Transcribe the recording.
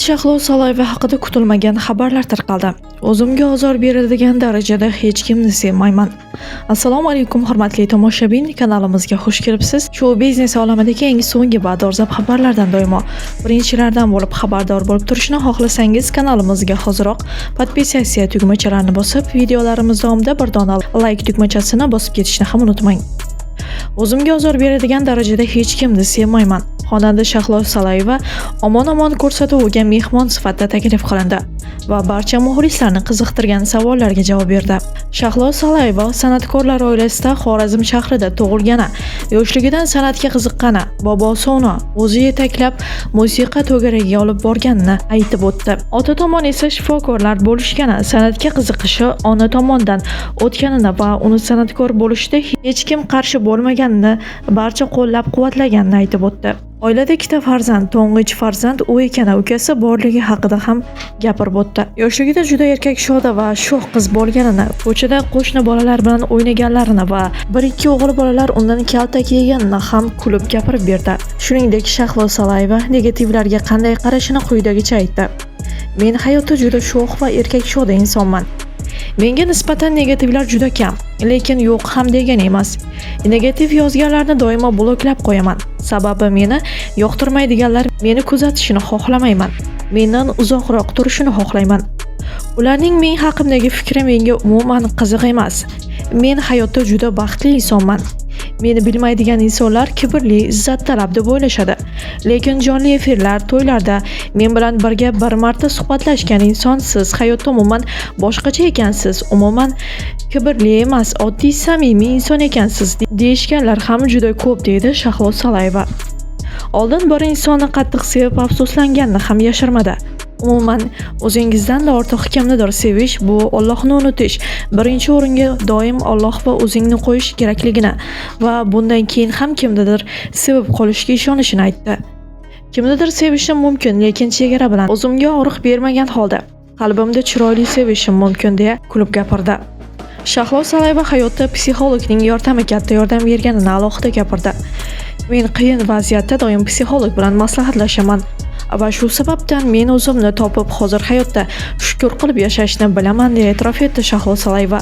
Shahlo Salayeva haqida kutilmagan xabarlar tarqaldi. O'zimga ozor beradigan darajada hech kimni sevmayman. Assalomu alaykum hurmatli tomoshabin, kanalimizga xush kelibsiz. Show biznes olamidagi eng so'nggi va dolzarb xabarlardan doimo birinchilardan bo'lib xabardor bo'lib turishni xohlasangiz, kanalimizga hoziroq podpisatsiya tugmachalarini bosib, videolarimiz davomida bir dona like tugmachasini bosib ketishni ham unutmang. O'zimga ozor beradigan darajada hech kimni sevmayman. Xonanda Shahlo Salayeva omon-omon ko'rsatuviga mehmon sifatida taklif qilindi va barcha muxlislarni qiziqtirgan savollarga javob berdi. Shahlo Salayeva san'atkorlar oilasida Xorazm shahrida tug'ilgani, yoshligidan san'atga qiziqqani, bobosi uni o'zi yetaklab musiqa to'garagiga olib borganini aytib o'tdi. Ota tomon esa shifokorlar bo'lishgani, san'atga qiziqishi ona tomonidan o'tganini va uni san'atkor bo'lishda hech kim qarshi bo'lmaganini, barcha qo'llab-quvvatlaganini aytib o'tdi. Oilada ikkita farzand, to'ng'ich farzand u ekani, ukasi borligi haqida ham gapirib o'tdi. Yoshligida juda erkak shoda va sho'x qiz bo'lganini, ko'chada qo'shni bolalar bilan o'ynaganlarini va bir-ikki o'g'il bolalar undan kaltak yeganini ham kulib gapirib berdi. Shuningdek, Shahlo Salayeva negativlarga qanday qarashini quyidagicha aytdi. Men hayotda juda sho'x va erkak shoda insonman. Menga nisbatan negativlar juda kam, lekin yo'q ham degan emas. Negativ yozganlarni doimo bloklab qo'yaman. Sababi meni yoqtirmaydiganlar meni kuzatishini xohlamayman. Mendan uzoqroq turishini xohlayman. Ularning men haqimdagi fikri menga umuman qiziq emas. Men hayotda juda baxtli insonman. Meni bilmaydigan insonlar kibrli, izzat talab deb o'ylashadi. Lekin jonli efirlar, to'ylarda men bilan birga bir marta suhbatlashgan inson siz hayotda umuman boshqacha ekansiz, umuman kibrli emas, oddiy samimiy inson ekansiz deyishganlar ham juda ko'p deydi Shahlo Salayeva. Oldin bir insonni qattiq sevib afsuslanganini ham yashirmadi. Umuman o'zingizdan ortiq kimnidir sevish bu Allohni unutish, birinchi o'ringa doim Alloh va o'zingni qo'yish kerakligini va bundan keyin ham kimnidir sevib qolishga ishonishini aytdi. Kimnidir sevishim mumkin, lekin chegara bilan, o'zimga og'riq bermagan holda, qalbimda chiroyli sevishim mumkin deya kulib gapirdi. Shahlo Salayeva hayotda psixologning yordami katta yordam berganini alohida gapirdi. Men qiyin vaziyatda doim psixolog bilan maslahatlashaman. Va shu sababdan men o'zimni topib hozir hayotda shukr qilib yashashni bilaman deya e'tirof etdi Shahlo Salayeva.